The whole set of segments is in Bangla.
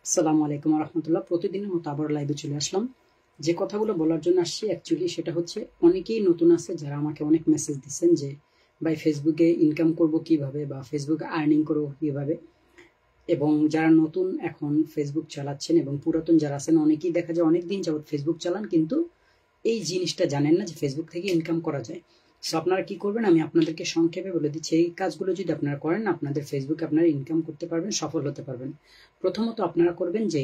আসসালামু আলাইকুম রহমতুল্লাহ। প্রতিদিনের মতো আবার লাইভে চলে আসলাম। যে কথাগুলো বলার জন্য আসছি অ্যাকচুয়ালি সেটা হচ্ছে, অনেকেই নতুন আছে যারা আমাকে অনেক মেসেজ দিচ্ছেন যে ভাই ফেসবুকে ইনকাম করব কিভাবে বা ফেসবুকে আর্নিং করবো কিভাবে। এবং যারা নতুন এখন ফেসবুক চালাচ্ছেন এবং পুরাতন যারা আছেন অনেকেই দেখা যায় অনেকদিন যাবত ফেসবুক চালান, কিন্তু এই জিনিসটা জানেন না যে ফেসবুক থেকে ইনকাম করা যায়। সো আপনারা কি করবেন, আমি আপনাদেরকে সংক্ষেপে বলে দিচ্ছি। এই কাজগুলো যদি আপনারা করেন, আপনাদের ফেসবুকে আপনারা ইনকাম করতে পারবেন, সফল হতে পারবেন। প্রথমত আপনারা করবেন যে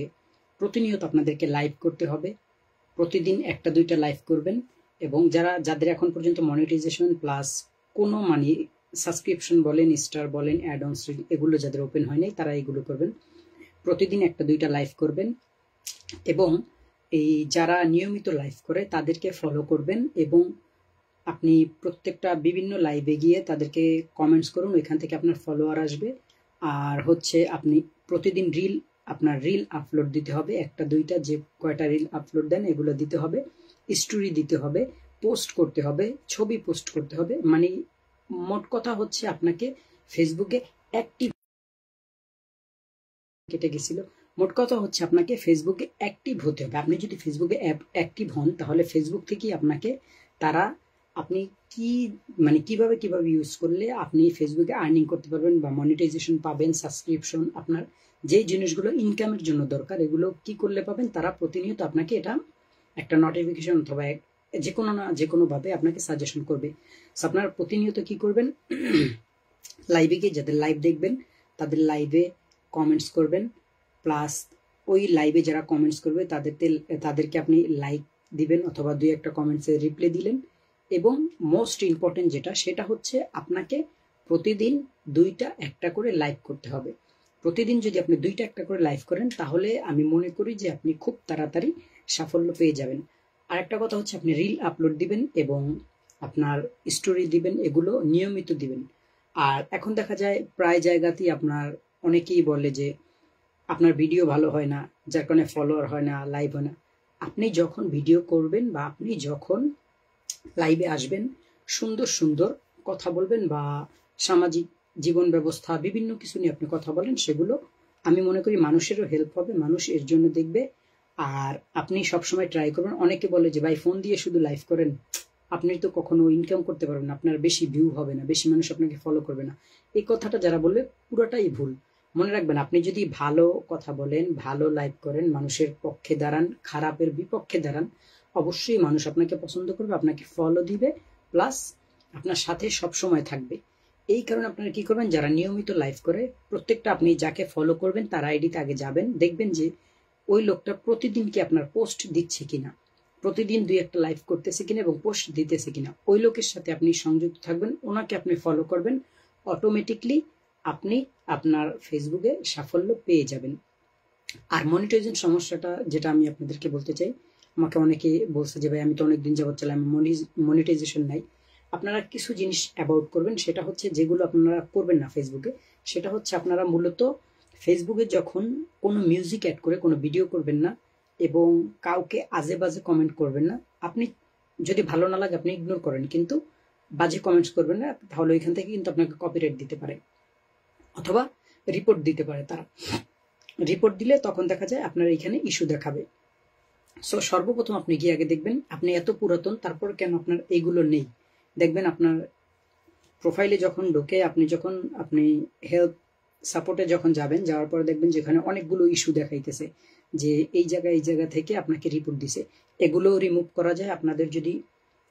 প্রতিনিয়ত আপনাদেরকে লাইভ করতে হবে। প্রতিদিন একটা দুইটা লাইভ করবেন। এবং যাদের এখন পর্যন্ত মনিটাইজেশন প্লাস কোনো মানি সাবস্ক্রিপশন বলেন, স্টার বলেন, অ্যাড অনস এগুলো যাদের ওপেন হয়নি তারা এগুলো করবেন। প্রতিদিন একটা দুইটা লাইভ করবেন এবং এই যারা নিয়মিত লাইভ করে তাদেরকে ফলো করবেন। এবং আপনি প্রত্যেকটা বিভিন্ন লাইভে গিয়ে তাদেরকে কমেন্টস করুন, ওইখান থেকে আপনার ফলোয়ার আসবে। আর হচ্ছে আপনি প্রতিদিন আপনার রিল আপলোড দিতে হবে, একটা দুইটা যে কয়টা রিল আপলোড দেন এগুলো দিতে হবে, স্টোরি দিতে হবে, পোস্ট করতে হবে, ছবি পোস্ট করতে হবে। মানে মোট কথা হচ্ছে আপনাকে ফেসবুকে অ্যাক্টিভ কেটে গেছিল। মোট কথা হচ্ছে আপনাকে ফেসবুকে অ্যাক্টিভ হতে হবে। আপনি যদি ফেসবুকে অ্যাক্টিভ হন তাহলে ফেসবুক থেকেই আপনাকে তারা আপনি কি মানে কিভাবে ইউজ করলে আপনি ফেসবুকে আর্নিং করতে পারবেন বা মনিটাইজেশন পাবেন, সাবস্ক্রিপশন, আপনার যে জিনিসগুলো ইনকামের জন্য দরকার এগুলো কি করলে পাবেন, তারা প্রতিনিয়ত আপনাকে এটা একটা নোটিফিকেশন অথবা যে কোনো ভাবে আপনাকে সাজেশন করবে। আপনারা প্রতিনিয়ত কি করবেন, লাইভে গিয়ে যাদের লাইভ দেখবেন তাদের লাইভে কমেন্টস করবেন। প্লাস ওই লাইভে যারা কমেন্টস করবে তাদেরকে আপনি লাইক দিবেন অথবা দুই একটা কমেন্টসে রিপ্লাই দিলেন। এবং মোস্ট ইম্পর্টেন্ট সেটা হচ্ছে আপনাকে প্রতিদিন দুইটা একটা করে লাইভ করতে হবে। প্রতিদিন যদি আপনি দুইটা একটা করে লাইভ করেন তাহলে আমি মনে করি যে আপনি খুব তাড়াতাড়ি সাফল্য পেয়ে যাবেন। আরেকটা কথা হচ্ছে আপনি রিল আপলোড দিবেন এবং আপনার স্টোরি দিবেন, এগুলো নিয়মিত দিবেন। আর এখন দেখা যায় প্রায় জায়গাতেই আপনার অনেকেই বলে যে আপনার ভিডিও ভালো হয় না, যার কারণে ফলোয়ার হয় না, লাইভ হয় না। আপনি যখন ভিডিও করবেন বা আপনি যখন লাইভে আসবেন, সুন্দর সুন্দর কথা বলবেন বা সামাজিক জীবন ব্যবস্থা বিভিন্ন কিছু নিয়ে আপনি কথা বলেন, সেগুলো আমি মনে করি মানুষেরও হেল্প হবে, মানুষ এর জন্য দেখবে। আর আপনি সবসময় ট্রাই করবেন। অনেকে বলে যে ভাই ফোন দিয়ে শুধু লাইভ করেন, আপনি তো কখনো ইনকাম করতে পারবেন না, আপনার বেশি ভিউ হবে না, বেশি মানুষ আপনাকে ফলো করবে না। এই কথাটা যারা বলবে পুরোটাই ভুল। মনে রাখবেন, আপনি যদি ভালো কথা বলেন, ভালো লাইভ করেন, মানুষের পক্ষে দাঁড়ান, খারাপের বিপক্ষে দাঁড়ান, অবশ্যই মানুষ আপনাকে পছন্দ করবে, আপনাকে ফলো দিবে, প্লাস আপনার সাথে সব সময় থাকবে। এই কারণে আপনারা কি করবেন, যারা নিয়মিত লাইভ করে প্রত্যেকটা আপনি যাকে ফলো করবেন তার আইডিতে আগে যাবেন, দেখবেন যে ওই লোকটা প্রতিদিন কি আপনার পোস্ট দিচ্ছে কিনা, প্রতিদিন দুই একটা লাইভ করতেছে কিনা এবং পোস্ট দিতেছে কিনা। ওই লোকের সাথে আপনি সংযুক্ত থাকবেন, ওনাকে আপনি ফলো করবেন, অটোমেটিকলি আপনি আপনার ফেসবুকে সাফল্য পেয়ে যাবেন। আর মনিটাইজেশন সমস্যাটা যেটা আমি আপনাদেরকে বলতে চাই, আমাকে অনেকে বলছে যে ভাই আমি তো অনেকদিন যাবত চালাই, আমি মনিটাইজেশন নাই। আপনারা কিছু জিনিস অ্যাভয়েড করবেন, সেটা হচ্ছে যেগুলো আপনারা করবেন না ফেসবুকে। সেটা হচ্ছে আপনারা মূলত ফেসবুকে যখন কোনো মিউজিক অ্যাড করে কোনো ভিডিও করবেন না এবং কাউকে আজে বাজে কমেন্ট করবেন না। আপনি যদি ভালো না লাগে আপনি ইগনোর করেন, কিন্তু বাজে কমেন্টস করবেন না, তাহলে ওইখান থেকে কিন্তু আপনাকে কপিরাইট দিতে পারে অথবা রিপোর্ট দিতে পারে তারা। রিপোর্ট দিলে তখন দেখা যায় আপনার এখানে ইস্যু দেখাবে। সো সর্বপ্রথম আপনি গিয়ে আগে দেখবেন আপনি এত পুরাতন তারপর কেন আপনার এইগুলো নেই। দেখবেন আপনার প্রোফাইলে যখন ঢোকে আপনি হেল্প সাপোর্টে যখন যাওয়ার পরে দেখবেন যেখানে অনেকগুলো ইস্যু দেখাইতেছে যে এই জায়গা থেকে আপনাকে রিপোর্ট দিছে। এগুলো রিমুভ করা যায়। আপনাদের যদি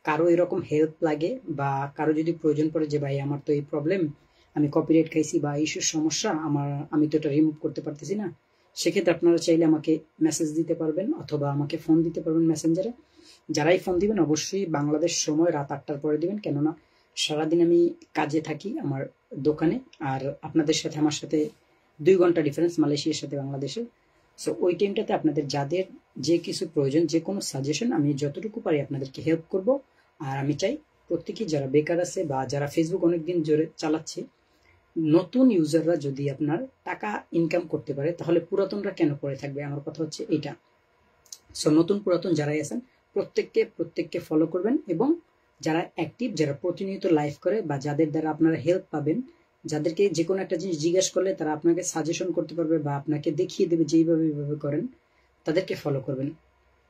কারো এরকম হেল্প লাগে বা কারো যদি প্রয়োজন পড়ে যে ভাই আমার তো এই প্রবলেম, আমি কপিরাইট খাইছি বা ইস্যুর সমস্যা, আমি তো এটা রিমুভ করতে পারতেছি না, সেক্ষেত্রে আপনারা চাইলে আমাকে মেসেজ দিতে পারবেন অথবা আমাকে ফোন দিতে পারবেন মেসেঞ্জারে। যারাই ফোন দিবেন অবশ্যই বাংলাদেশ সময় রাত 8টার পরে দিবেন, কেননা সারাদিন আমি কাজে থাকি আমার দোকানে। আর আপনাদের সাথে আমার সাথে 2 ঘন্টা ডিফারেন্স মালয়েশিয়ার সাথে বাংলাদেশের। সো ওই টাইমটাতে আপনাদের যাদের যে কিছু প্রয়োজন, যে কোনো সাজেশন আমি যতটুকু পারি আপনাদেরকে হেল্প করব। আর আমি চাই প্রত্যেকেই যারা বেকার আছে বা যারা ফেসবুক অনেকদিন জোরে চালাচ্ছে, নতুন ইউজাররা যদি আপনার টাকা ইনকাম করতে পারে তাহলে পুরাতনরা কেন পড়ে থাকবে। আমার কথা হচ্ছে এইটা। সো নতুন পুরাতন যারাই আছেন প্রত্যেককে ফলো করবেন এবং যারা অ্যাক্টিভ, যারা প্রতিনিয়ত লাইভ করে বা যাদের দ্বারা আপনারা হেল্প পাবেন, যাদেরকে যে কোনো একটা জিনিস জিজ্ঞেস করলে তারা আপনাকে সাজেশন করতে পারবে বা আপনাকে দেখিয়ে দেবে যে এইভাবে করেন, তাদেরকে ফলো করবেন।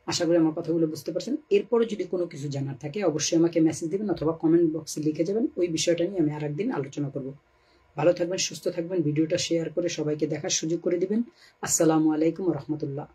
আশা করি আমার কথাগুলো বুঝতে পারছেন। এরপরে যদি কোনো কিছু জানার থাকে অবশ্যই আমাকে মেসেজ দিবেন অথবা কমেন্ট বক্সে লিখে যাবেন। ওই বিষয়টা নিয়ে আমি আরেকদিন আলোচনা করব। ভালো থাকবেন, সুস্থ থাকবেন, ভিডিওটা শেয়ার করে সবাইকে দেখার সুযোগ করে দিবেন। আসসালামু আলাইকুম ওয়া রাহমাতুল্লাহ।